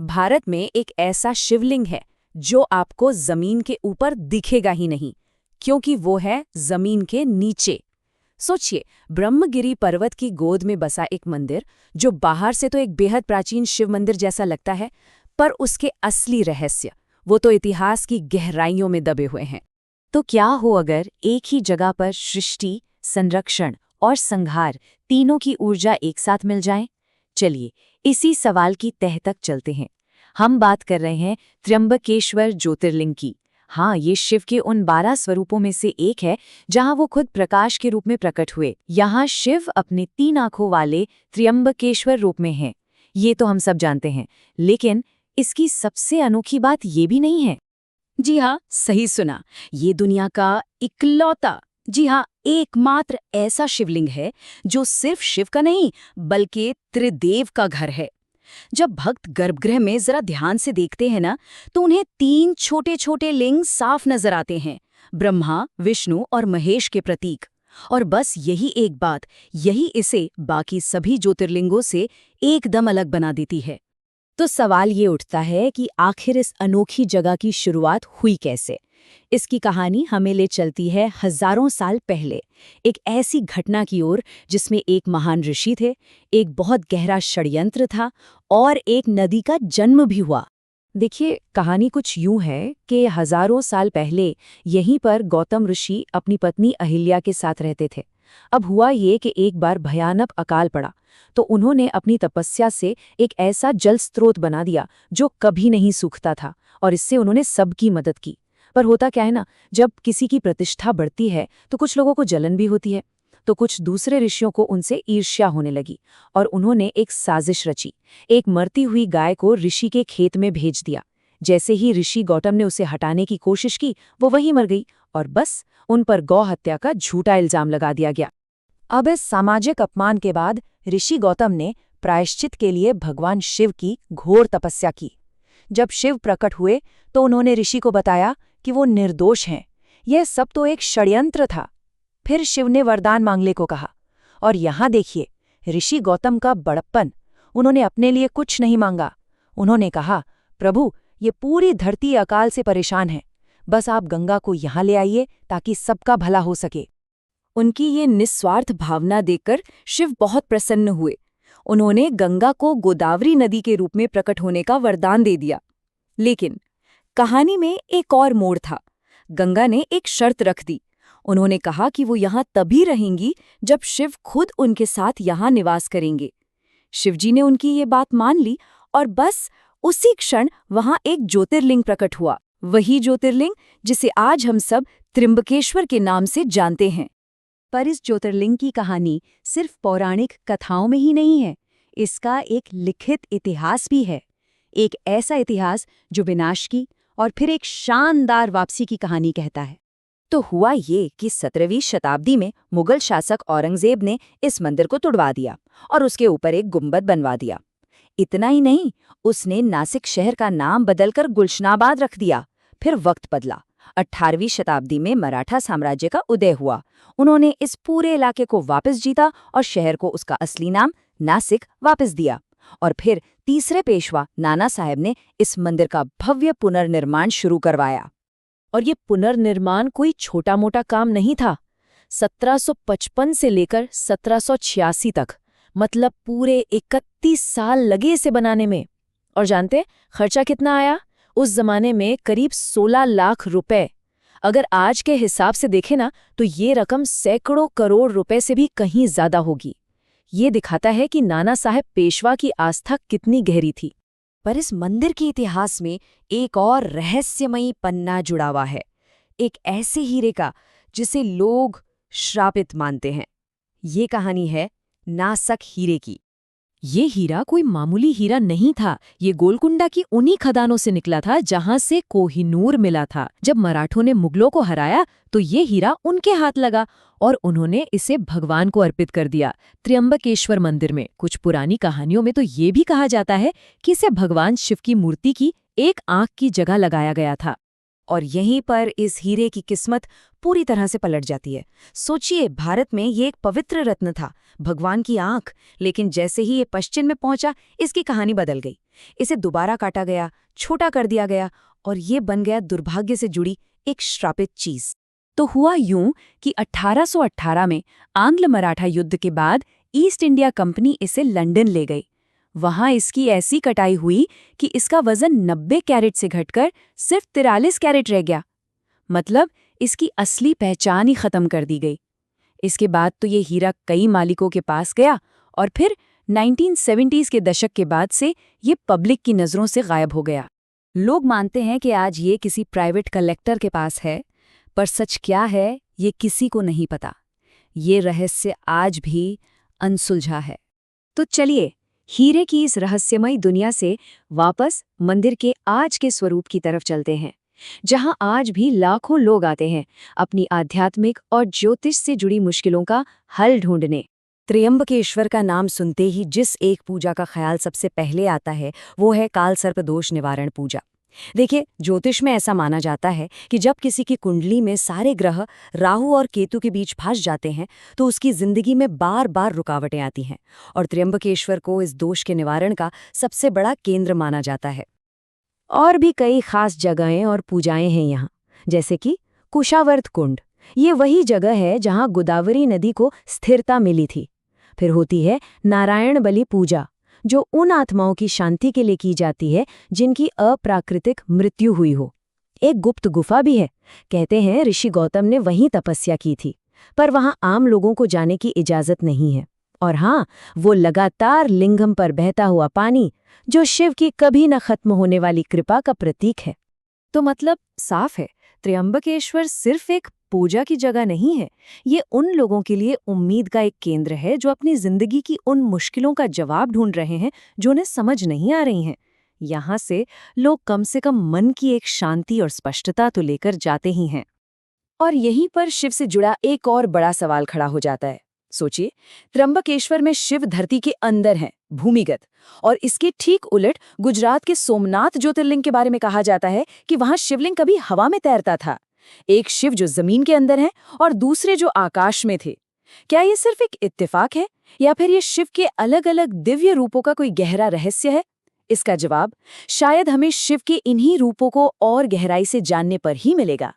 भारत में एक ऐसा शिवलिंग है जो आपको जमीन के ऊपर दिखेगा ही नहीं, क्योंकि वो है जमीन के नीचे। सोचिए, ब्रह्मगिरी पर्वत की गोद में बसा एक मंदिर जो बाहर से तो एक बेहद प्राचीन शिव मंदिर जैसा लगता है, पर उसके असली रहस्य वो तो इतिहास की गहराइयों में दबे हुए हैं। तो क्या हो अगर एक ही जगह पर सृष्टि, संरक्षण और संहार तीनों की ऊर्जा एक साथ मिल जाए? चलिए इसी सवाल की तह तक चलते हैं। हम बात कर रहे हैं त्र्यंबकेश्वर ज्योतिर्लिंग की। हाँ, ये शिव के उन 12 स्वरूपों में से एक है जहां वो खुद प्रकाश के रूप में प्रकट हुए। यहाँ शिव अपने 3 आंखों वाले त्र्यंबकेश्वर रूप में हैं। ये तो हम सब जानते हैं, लेकिन इसकी सबसे अनोखी बात ये भी नहीं है। जी हाँ, सही सुना। ये दुनिया का इकलौता, जी हाँ, एकमात्र ऐसा शिवलिंग है जो सिर्फ शिव का नहीं बल्कि त्रिदेव का घर है। जब भक्त गर्भगृह में जरा ध्यान से देखते हैं ना, तो उन्हें 3 छोटे छोटे लिंग साफ नजर आते हैं, ब्रह्मा, विष्णु और महेश के प्रतीक। और बस यही एक बात, यही इसे बाकी सभी ज्योतिर्लिंगों से एकदम अलग बना देती है। तो सवाल ये उठता है कि आखिर इस अनोखी जगह की शुरुआत हुई कैसे? इसकी कहानी हमें ले चलती है हजारों साल पहले, एक ऐसी घटना की ओर जिसमें एक महान ऋषि थे, एक बहुत गहरा षड्यंत्र था और एक नदी का जन्म भी हुआ। देखिए, कहानी कुछ यूं है कि हजारों साल पहले यहीं पर गौतम ऋषि अपनी पत्नी अहिल्या के साथ रहते थे। अब हुआ ये कि एक बार भयानक अकाल पड़ा, तो उन्होंने अपनी तपस्या से एक ऐसा जल स्रोत बना दिया जो कभी नहीं सूखता था, और इससे उन्होंने सबकी मदद की। पर होता क्या है ना, जब किसी की प्रतिष्ठा बढ़ती है तो कुछ लोगों को जलन भी होती है, तो कुछ दूसरे ऋषियों को उनसे ईर्ष्या होने लगी और उन्होंने एक साजिश रची। एक मरती हुई गाय को ऋषि के खेत में भेज दिया। जैसे ही ऋषि गौतम ने उसे हटाने की कोशिश की, वो वहीं मर गई और बस उन पर गौ हत्या का झूठा इल्जाम लगा दिया गया। अब इस सामाजिक अपमान के बाद ऋषि गौतम ने प्रायश्चित के लिए भगवान शिव की घोर तपस्या की। जब शिव प्रकट हुए तो उन्होंने ऋषि को बताया कि वो निर्दोष हैं, यह सब तो एक षड्यंत्र था। फिर शिव ने वरदान मांगने को कहा, और यहाँ देखिए ऋषि गौतम का बड़प्पन। उन्होंने अपने लिए कुछ नहीं मांगा। उन्होंने कहा, प्रभु, ये पूरी धरती अकाल से परेशान है, बस आप गंगा को यहाँ ले आइए ताकि सबका भला हो सके। उनकी ये निस्वार्थ भावना देखकर शिव बहुत प्रसन्न हुए। उन्होंने गंगा को गोदावरी नदी के रूप में प्रकट होने का वरदान दे दिया। लेकिन कहानी में एक और मोड़ था। गंगा ने एक शर्त रख दी। उन्होंने कहा कि वो यहाँ तभी रहेंगी जब शिव खुद उनके साथ यहाँ निवास करेंगे। शिवजी ने उनकी ये बात मान ली और बस उसी क्षण वहाँ एक ज्योतिर्लिंग प्रकट हुआ, वही ज्योतिर्लिंग जिसे आज हम सब त्र्यंबकेश्वर के नाम से जानते हैं। पर इस ज्योतिर्लिंग की कहानी सिर्फ पौराणिक कथाओं में ही नहीं है, इसका एक लिखित इतिहास भी है। एक ऐसा इतिहास जो विनाश की और फिर एक शानदार वापसी की कहानी कहता है। तो हुआ ये कि 17वीं शताब्दी में मुगल शासक औरंगजेब ने इस मंदिर को तुड़वा दिया और उसके ऊपर एक गुंबद बनवा दिया। इतना ही नहीं, उसने नासिक शहर का नाम बदलकर गुलशनाबाद रख दिया। फिर वक्त बदला। 18वीं शताब्दी में मराठा साम्राज्य का उदय हुआ। उन्होंने इस पूरे इलाके को वापस जीता और शहर को उसका असली नाम नासिक वापस दिया। और फिर तीसरे पेशवा नाना साहेब ने इस मंदिर का भव्य पुनर्निर्माण शुरू करवाया। और ये पुनर्निर्माण कोई छोटा मोटा काम नहीं था। 1755 से लेकर 1786 तक, मतलब पूरे 31 साल लगे इसे बनाने में। और जानते खर्चा कितना आया? उस जमाने में करीब 16 लाख रुपए। अगर आज के हिसाब से देखें ना, तो ये रकम सैकड़ों करोड़ रुपए से भी कहीं ज्यादा होगी। ये दिखाता है कि नाना साहब पेशवा की आस्था कितनी गहरी थी। पर इस मंदिर के इतिहास में एक और रहस्यमयी पन्ना जुड़ा हुआ है, एक ऐसे हीरे का जिसे लोग श्रापित मानते हैं। ये कहानी है नासक हीरे की। ये हीरा कोई मामूली हीरा नहीं था। ये गोलकुंडा की उन्हीं खदानों से निकला था जहां से कोहिनूर मिला था। जब मराठों ने मुगलों को हराया तो ये हीरा उनके हाथ लगा और उन्होंने इसे भगवान को अर्पित कर दिया त्र्यंबकेश्वर मंदिर में। कुछ पुरानी कहानियों में तो ये भी कहा जाता है कि इसे भगवान शिव की मूर्ति की एक आंख की जगह लगाया गया था। और यहीं पर इस हीरे की किस्मत पूरी तरह से पलट जाती है। सोचिए, भारत में ये एक पवित्र रत्न था, भगवान की आंख, लेकिन जैसे ही ये पश्चिम में पहुंचा, इसकी कहानी बदल गई। इसे दोबारा काटा गया, छोटा कर दिया गया और ये बन गया दुर्भाग्य से जुड़ी एक श्रापित चीज। तो हुआ यूं कि 1818 में आंग्ल मराठा युद्ध के बाद ईस्ट इंडिया कंपनी इसे लंदन ले गई। वहां इसकी ऐसी कटाई हुई कि इसका वजन 90 कैरेट से घटकर सिर्फ 43 कैरेट रह गया। मतलब इसकी असली पहचान ही खत्म कर दी गई। इसके बाद तो ये हीरा कई मालिकों के पास गया और फिर 1970s के दशक के बाद से ये पब्लिक की नज़रों से गायब हो गया। लोग मानते हैं कि आज ये किसी प्राइवेट कलेक्टर के पास है, पर सच क्या है ये किसी को नहीं पता। ये रहस्य आज भी अनसुलझा है। तो चलिए, हीरे की इस रहस्यमयी दुनिया से वापस मंदिर के आज के स्वरूप की तरफ चलते हैं, जहां आज भी लाखों लोग आते हैं अपनी आध्यात्मिक और ज्योतिष से जुड़ी मुश्किलों का हल ढूंढने। त्र्यंबकेश्वर का नाम सुनते ही जिस एक पूजा का ख्याल सबसे पहले आता है वो है काल सर्प दोष निवारण पूजा। देखिए, ज्योतिष में ऐसा माना जाता है कि जब किसी की कुंडली में सारे ग्रह राहु और केतु के बीच फंस जाते हैं तो उसकी जिंदगी में बार बार रुकावटें आती हैं, और त्र्यंबकेश्वर को इस दोष के निवारण का सबसे बड़ा केंद्र माना जाता है। और भी कई खास जगहें और पूजाएं हैं यहाँ, जैसे कि कुशावर्त कुंड। ये वही जगह है जहाँ गोदावरी नदी को स्थिरता मिली थी। फिर होती है नारायण बलि पूजा, जो उन आत्माओं की शांति के लिए की जाती है जिनकी अप्राकृतिक मृत्यु हुई हो। एक गुप्त गुफा भी है, कहते हैं ऋषि गौतम ने वहीं तपस्या की थी, पर वहां आम लोगों को जाने की इजाजत नहीं है। और हाँ, वो लगातार लिंगम पर बहता हुआ पानी, जो शिव की कभी न खत्म होने वाली कृपा का प्रतीक है। तो मतलब साफ है, त्र्यंबकेश्वर सिर्फ एक पूजा की जगह नहीं है, ये उन लोगों के लिए उम्मीद का एक केंद्र है जो अपनी जिंदगी की उन मुश्किलों का जवाब ढूंढ रहे हैं जो उन्हें समझ नहीं आ रही हैं। यहाँ से लोग कम से कम मन की एक शांति और स्पष्टता तो लेकर जाते ही हैं। और यहीं पर शिव से जुड़ा एक और बड़ा सवाल खड़ा हो जाता है। सोचिए, त्र्यंबकेश्वर में शिव धरती के अंदर है, भूमिगत, और इसके ठीक उलट गुजरात के सोमनाथ ज्योतिर्लिंग के बारे में कहा जाता है कि वहां शिवलिंग कभी हवा में तैरता था। एक शिव जो जमीन के अंदर है और दूसरे जो आकाश में थे। क्या ये सिर्फ एक इत्तेफाक है या फिर ये शिव के अलग अलग दिव्य रूपों का कोई गहरा रहस्य है? इसका जवाब शायद हमें शिव के इन्हीं रूपों को और गहराई से जानने पर ही मिलेगा।